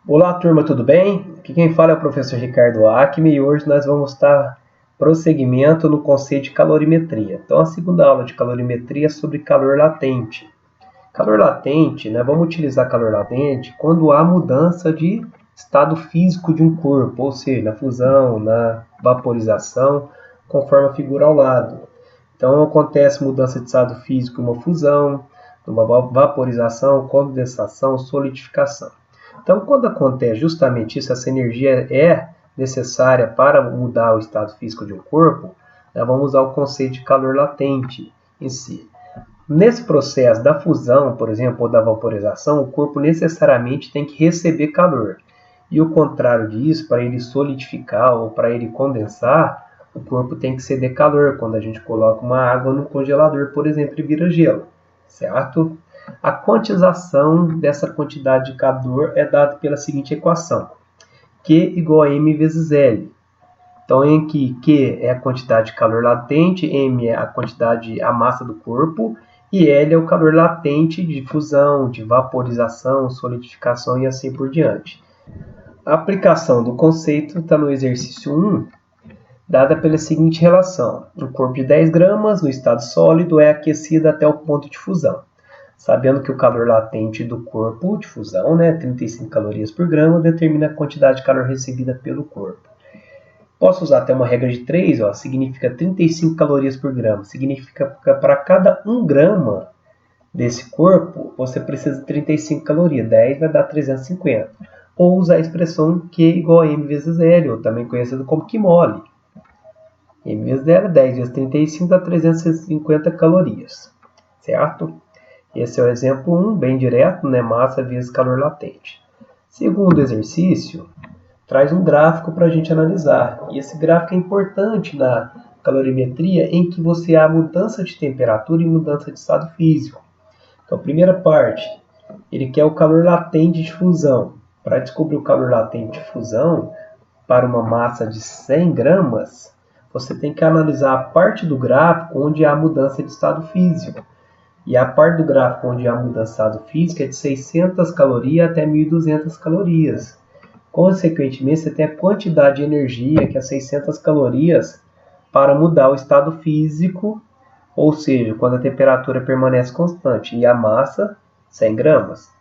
Olá, turma, tudo bem? Aqui quem fala é o professor Ricardo Acme e hoje nós vamos dar prosseguimento no conceito de calorimetria. Então, a segunda aula de calorimetria é sobre calor latente. Calor latente, vamos utilizar calor latente quando há mudança de estado físico de um corpo, ou seja, na fusão, na vaporização, conforme a figura ao lado. Então, acontece mudança de estado físico em uma fusão, numa vaporização, condensação, solidificação. Então, quando acontece justamente isso, essa energia é necessária para mudar o estado físico de um corpo, vamos usar o conceito de calor latente em si. Nesse processo da fusão, por exemplo, ou da vaporização, o corpo necessariamente tem que receber calor. E o contrário disso, para ele solidificar ou para ele condensar, o corpo tem que ceder calor. Quando a gente coloca uma água no congelador, por exemplo, e vira gelo, certo? A quantização dessa quantidade de calor é dada pela seguinte equação: Q igual a M vezes L. Então, em que Q é a quantidade de calor latente, M é a quantidade, a massa do corpo, e L é o calor latente de fusão, de vaporização, solidificação e assim por diante. A aplicação do conceito está no exercício 1, dada pela seguinte relação: um corpo de 10 gramas no estado sólido é aquecido até o ponto de fusão. Sabendo que o calor latente do corpo de fusão, 35 calorias por grama, determina a quantidade de calor recebida pelo corpo. Posso usar até uma regra de 3, significa 35 calorias por grama. Significa que para cada 1 grama desse corpo, você precisa de 35 calorias. 10 vai dar 350. Ou usar a expressão Q igual a M vezes L, ou também conhecido como Q-mole. M vezes L, 10 vezes 35 dá 350 calorias. Certo? Esse é o exemplo 1, bem direto, massa vezes calor latente. Segundo exercício, traz um gráfico para a gente analisar. E esse gráfico é importante na calorimetria, em que você há mudança de temperatura e mudança de estado físico. Então, a primeira parte, ele quer o calor latente de fusão. Para descobrir o calor latente de fusão, para uma massa de 100 gramas, você tem que analisar a parte do gráfico onde há mudança de estado físico. E a parte do gráfico onde há mudança de estado físico é de 600 calorias até 1.200 calorias. Consequentemente, você tem a quantidade de energia, que é 600 calorias, para mudar o estado físico, ou seja, quando a temperatura permanece constante, e a massa, 100 gramas.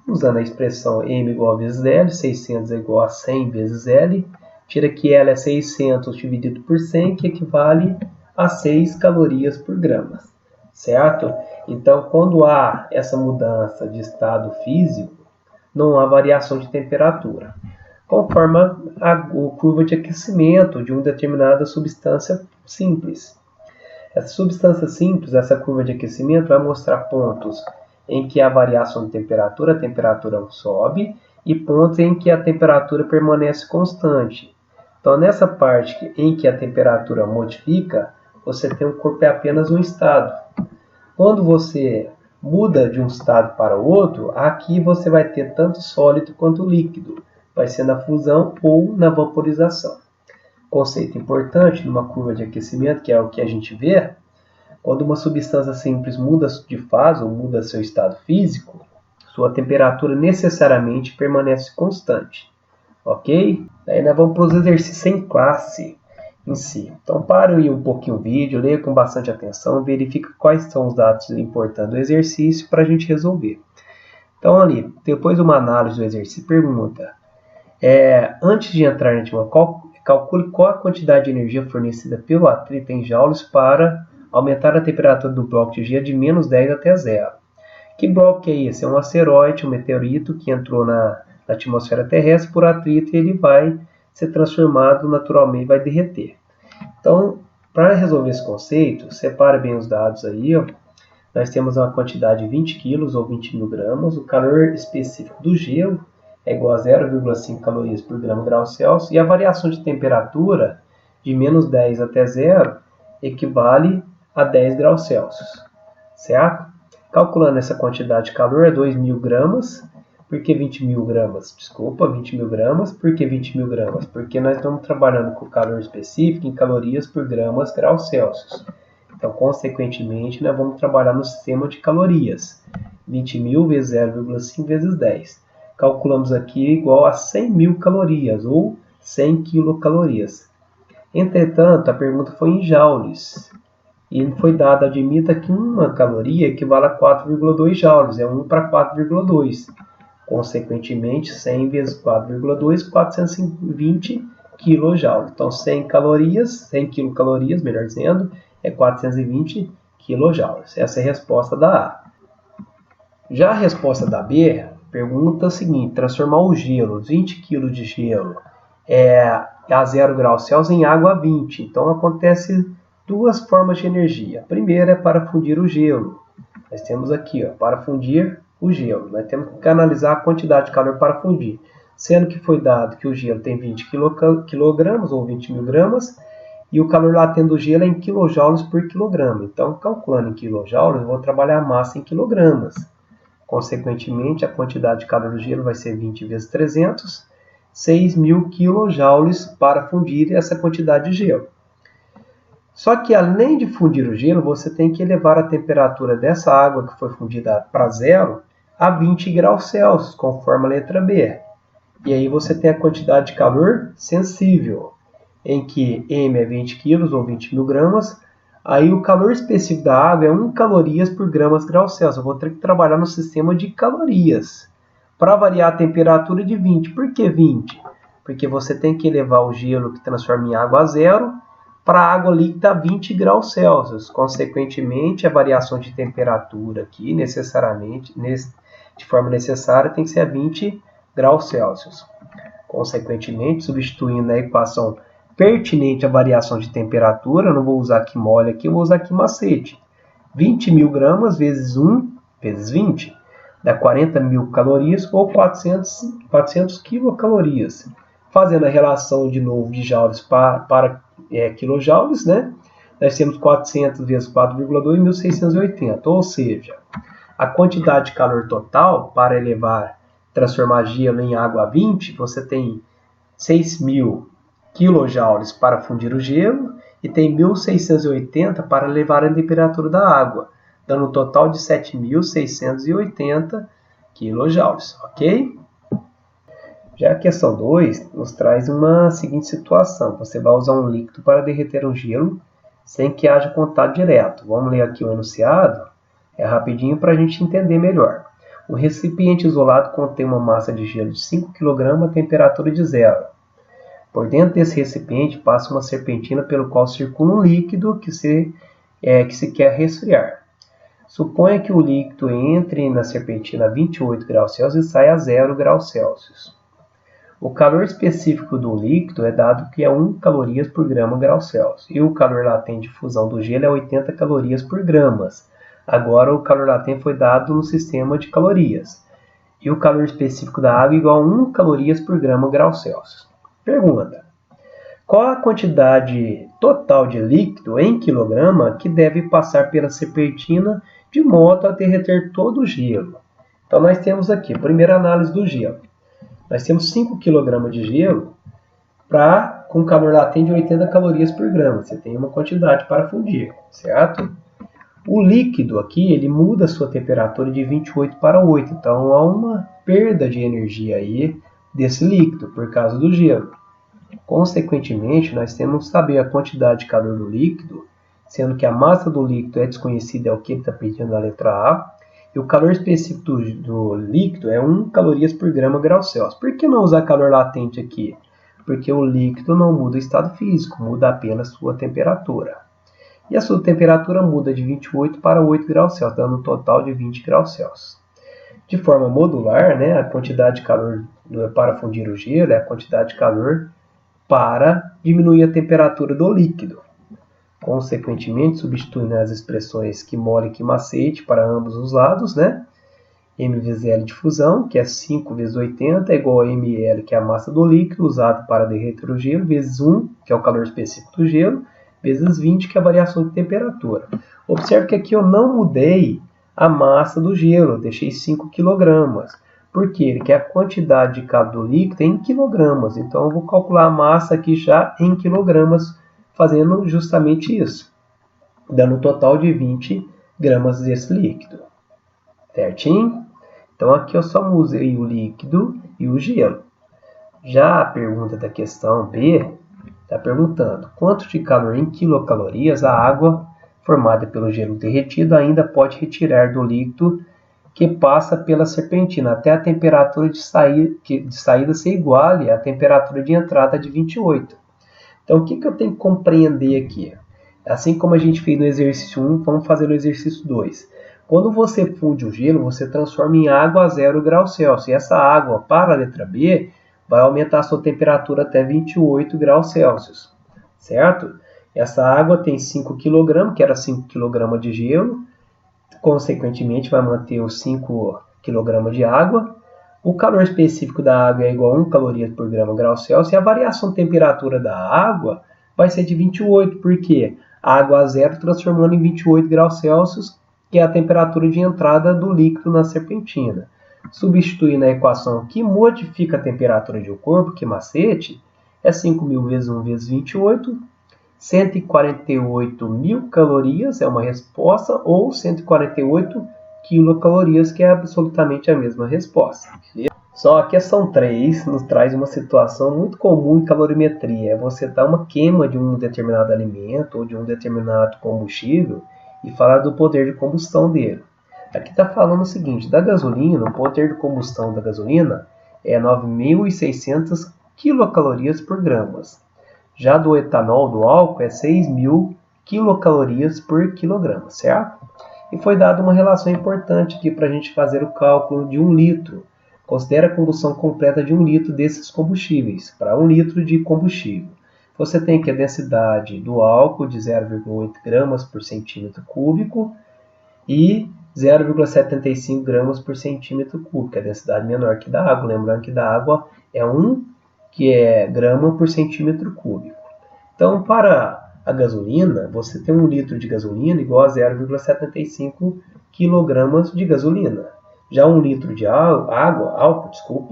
Usando a expressão M igual a vezes L, 600 é igual a 100 vezes L, tira que L é 600 dividido por 100, que equivale a 6 calorias por grama. Certo? Então, quando há essa mudança de estado físico, não há variação de temperatura, conforme a curva de aquecimento de uma determinada substância simples. Essa substância simples, essa curva de aquecimento, vai mostrar pontos em que há variação de temperatura, a temperatura sobe, e pontos em que a temperatura permanece constante. Então, nessa parte em que a temperatura modifica, você tem um corpo é apenas um estado. Quando você muda de um estado para o outro, aqui você vai ter tanto sólido quanto líquido. Vai ser na fusão ou na vaporização. Conceito importante numa curva de aquecimento, que é o que a gente vê, quando uma substância simples muda de fase ou muda seu estado físico, sua temperatura necessariamente permanece constante. Ok? Daí nós vamos para os exercícios em classe em si. Então, para aí um pouquinho o vídeo, leia com bastante atenção, verifica quais são os dados importantes do exercício para a gente resolver. Então, ali, depois de uma análise do exercício, pergunta: antes de entrar na última, calcule qual a quantidade de energia fornecida pelo atrito em joules para aumentar a temperatura do bloco de gelo de menos 10 até 0. Que bloco é esse? É um asteroide, um meteorito que entrou na atmosfera terrestre por atrito e ele vai ser transformado naturalmente, vai derreter. Então, para resolver esse conceito, separe bem os dados aí. Nós temos uma quantidade de 20 kg ou 20 mil gramas. O calor específico do gelo é igual a 0,5 calorias por grama grau Celsius. E a variação de temperatura de menos 10 até 0 equivale a 10 graus Celsius. Certo? Calculando essa quantidade de calor é 2.000 gramas. Por que 20 mil gramas? Desculpa, 20 mil gramas. Por que 20 mil gramas? Porque nós estamos trabalhando com calor específico em calorias por gramas graus Celsius. Então, consequentemente, nós vamos trabalhar no sistema de calorias. 20.000 vezes 0,5 vezes 10. calculamos aqui igual a 100.000 calorias, ou 100 quilocalorias. Entretanto, a pergunta foi em joules, e foi dado, admita que uma caloria equivale a 4,2 joules, é 1 para 4,2. Consequentemente, 100 vezes 4,2, 420 kJ. Então, 100 calorias, 100 quilocalorias, melhor dizendo, é 420 kJ. Essa é a resposta da A. Já a resposta da B pergunta o seguinte: transformar o gelo, 20 kg de gelo, a 0 graus Celsius em água a 20. Então, acontece duas formas de energia. A primeira é para fundir o gelo. Nós temos aqui, para fundir o gelo. Nós temos que analisar a quantidade de calor para fundir. Sendo que foi dado que o gelo tem 20 kg ou 20.000 gramas, e o calor latente do gelo é em kJ por quilograma. Então, calculando em kJ, eu vou trabalhar a massa em quilogramas. Consequentemente, a quantidade de calor do gelo vai ser 20 vezes 300, 6.000 kJ para fundir essa quantidade de gelo. Só que, além de fundir o gelo, você tem que elevar a temperatura dessa água que foi fundida para 0 a 20 graus Celsius, conforme a letra B. E aí você tem a quantidade de calor sensível, em que M é 20 kg ou 20.000 gramas. Aí o calor específico da água é 1 calorias por gramas graus Celsius. Eu vou ter que trabalhar no sistema de calorias para variar a temperatura de 20. Por que 20? Porque você tem que elevar o gelo que transforma em água a 0 para a água líquida a 20 graus Celsius. Consequentemente, a variação de temperatura aqui, necessariamente, de forma necessária, tem que ser a 20 graus Celsius. Consequentemente, substituindo a equação pertinente à variação de temperatura, eu não vou usar aqui mole aqui, eu vou usar aqui macete. 20.000 gramas vezes 1 vezes 20 dá 40.000 calorias ou 400 quilocalorias. Fazendo a relação de novo de joules para quilojoules, né? Nós temos 400 vezes 4,2, 1.680. Ou seja, a quantidade de calor total para transformar gelo em água a 20, você tem 6.000 quilojoules para fundir o gelo e tem 1.680 para elevar a temperatura da água, dando um total de 7.680 quilojoules, ok? Já a questão 2 nos traz uma seguinte situação: você vai usar um líquido para derreter um gelo sem que haja contato direto. Vamos ler aqui o enunciado, é rapidinho para a gente entender melhor. O recipiente isolado contém uma massa de gelo de 5 kg a temperatura de 0. Por dentro desse recipiente passa uma serpentina pelo qual circula um líquido que se quer resfriar. Suponha que o líquido entre na serpentina a 28 graus Celsius e saia a 0 graus Celsius. O calor específico do líquido é dado que é 1 calorias por grama graus Celsius, e o calor latente de fusão do gelo é 80 calorias por gramas. Agora o calor latente foi dado no sistema de calorias, e o calor específico da água é igual a 1 calorias por grama graus Celsius. Pergunta: qual a quantidade total de líquido em quilograma que deve passar pela serpentina de modo a derreter todo o gelo? Então nós temos aqui a primeira análise do gelo. Nós temos 5 kg de gelo com calor latente de 80 calorias por grama. Você tem uma quantidade para fundir, certo? O líquido aqui, ele muda a sua temperatura de 28 para 8. Então, há uma perda de energia aí desse líquido por causa do gelo. Consequentemente, nós temos que saber a quantidade de calor do líquido, sendo que a massa do líquido é desconhecida, é o que ele está pedindo na letra A. E o calor específico do líquido é 1 calorias por grama graus Celsius. Por que não usar calor latente aqui? Porque o líquido não muda o estado físico, muda apenas sua temperatura. E a sua temperatura muda de 28 para 8 graus Celsius, dando um total de 20 graus Celsius. De forma modular, né, a quantidade de calor para fundir o gelo é a quantidade de calor para diminuir a temperatura do líquido. Consequentemente, substituindo as expressões que mole e que macete para ambos os lados, né? M vezes L de fusão, que é 5 vezes 80, é igual a ml, que é a massa do líquido usado para derreter o gelo, vezes 1, que é o calor específico do gelo, vezes 20, que é a variação de temperatura. Observe que aqui eu não mudei a massa do gelo, eu deixei 5 kg. Por quê? Ele quer a quantidade de calor do líquido em quilogramas. Então, eu vou calcular a massa aqui já em quilogramas, fazendo justamente isso, dando um total de 20 gramas desse líquido. Certinho? Então aqui eu só usei o líquido e o gelo. Já a pergunta da questão B está perguntando quanto de calor em quilocalorias a água formada pelo gelo derretido ainda pode retirar do líquido que passa pela serpentina até a temperatura de saída ser igual à temperatura de entrada de 28. Então o que eu tenho que compreender aqui? Assim como a gente fez no exercício 1, vamos fazer no exercício 2. Quando você funde o gelo, você transforma em água a 0 graus Celsius. E essa água, para a letra B, vai aumentar a sua temperatura até 28 graus Celsius. Certo? Essa água tem 5 kg, que era 5 kg de gelo. Consequentemente, vai manter os 5 kg de água. O calor específico da água é igual a 1 caloria por grau Celsius. E a variação de temperatura da água vai ser de 28, porque a água a 0 transformando em 28 graus Celsius, que é a temperatura de entrada do líquido na serpentina. Substituindo a equação que modifica a temperatura de um corpo, que macete, é 5.000 vezes 1 vezes 28, 148.000 calorias é uma resposta, ou 148 quilocalorias, que é absolutamente a mesma resposta. Só a questão 3 nos traz uma situação muito comum em calorimetria. É você dar uma queima de um determinado alimento ou de um determinado combustível e falar do poder de combustão dele. Aqui está falando o seguinte, da gasolina, o poder de combustão da gasolina é 9.600 quilocalorias por gramas. Já do etanol, do álcool, é 6.000 quilocalorias por quilograma, certo? E foi dada uma relação importante aqui para a gente fazer o cálculo de 1 litro. Considere a combustão completa de 1 litro desses combustíveis, para 1 litro de combustível. Você tem aqui a densidade do álcool de 0,8 gramas por centímetro cúbico e 0,75 gramas por centímetro cúbico, a densidade menor que da água. Lembrando que da água é 1 grama por centímetro cúbico. Então, para a gasolina, você tem 1 litro de gasolina igual a 0,75 kg de gasolina. Já 1 litro de álcool,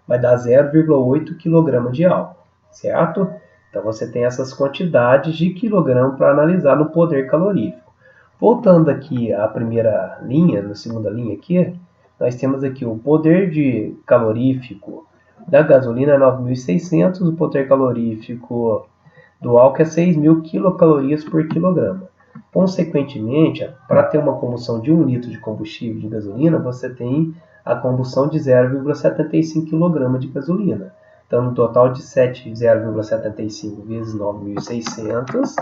vai dar 0,8 kg de álcool, certo? Então você tem essas quantidades de quilograma para analisar no poder calorífico. Voltando aqui à primeira linha, na segunda linha aqui, nós temos aqui o poder de calorífico da gasolina é 9.600, o poder calorífico do álcool é 6.000 quilocalorias por quilograma. Consequentemente, para ter uma combustão de 1 litro de combustível de gasolina, você tem a combustão de 0,75 kg de gasolina. Então, no total de 0,75 vezes 9.600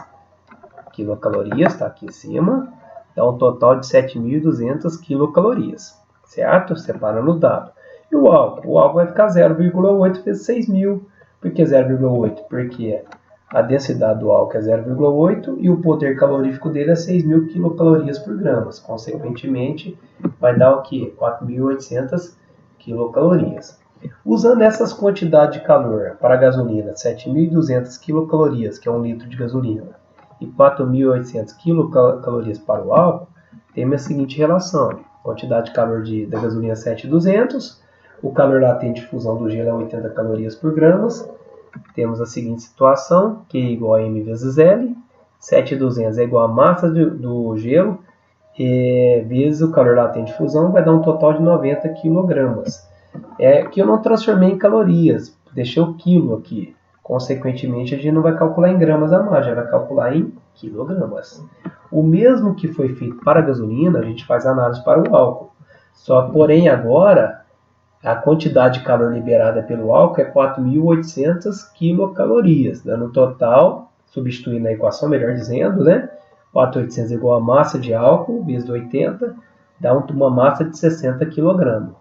quilocalorias, está aqui em cima, dá um total de 7.200 quilocalorias, certo? Separando o dado. E o álcool vai ficar 0,8 vezes 6.000. Por que 0,8? Porque a densidade do álcool é 0,8 e o poder calorífico dele é 6.000 quilocalorias por gramas. Consequentemente, vai dar o quê? 4.800 quilocalorias. Usando essas quantidades de calor para a gasolina, 7.200 quilocalorias, que é 1 litro de gasolina, e 4.800 quilocalorias para o álcool, temos a seguinte relação. Quantidade de calor da gasolina é 7.200, o calor latente de fusão do gelo é 80 calorias por gramas. Temos a seguinte situação, Q é igual a M vezes L, 7.200 é igual a massa do gelo, vezes o calor latente de fusão, vai dar um total de 90 quilogramas. Que eu não transformei em calorias, deixei o quilo aqui. Consequentemente, a gente não vai calcular em gramas a mais, já vai calcular em quilogramas. O mesmo que foi feito para a gasolina, a gente faz análise para o álcool. Porém, agora, a quantidade de calor liberada pelo álcool é 4.800 quilocalorias, dando total, substituindo a equação, melhor dizendo, né? 4.800 é igual a massa de álcool, vezes 80, dá uma massa de 60 kg.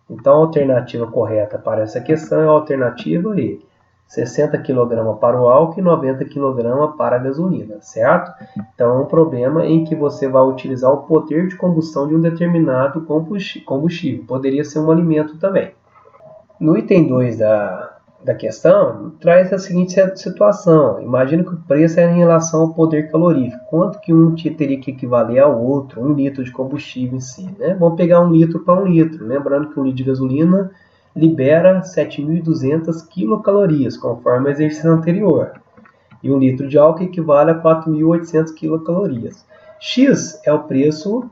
Então, a alternativa correta para essa questão é a alternativa E. 60 kg para o álcool e 90 kg para a gasolina, certo? Então, é um problema em que você vai utilizar o poder de combustão de um determinado combustível. Poderia ser um alimento também. No item 2 da questão, traz a seguinte situação. Imagina que o preço é em relação ao poder calorífico. Quanto que um teria que equivaler ao outro, 1 litro de combustível em si, né? Vamos pegar 1 litro para 1 litro. Lembrando que 1 litro de gasolina libera 7.200 quilocalorias, conforme o exercício anterior. E 1 litro de álcool equivale a 4.800 quilocalorias. X é o preço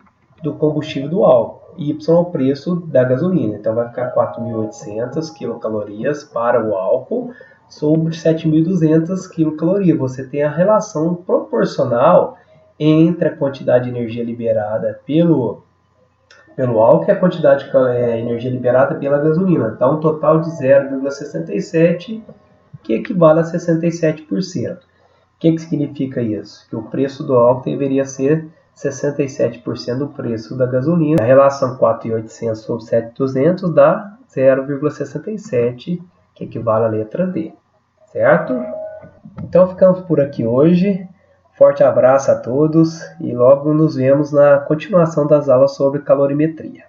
do combustível do álcool. Y é o preço da gasolina. Então vai ficar 4.800 quilocalorias para o álcool sobre 7.200 quilocalorias. Você tem a relação proporcional entre a quantidade de energia liberada pelo álcool e a quantidade de energia liberada pela gasolina. Dá um total de 0,67, que equivale a 67%. O que significa isso? Que o preço do álcool deveria ser 67% do preço da gasolina. A relação 4.800 sobre 7.200 dá 0,67, que equivale à letra D. Certo? Então ficamos por aqui hoje. Forte abraço a todos e logo nos vemos na continuação das aulas sobre calorimetria.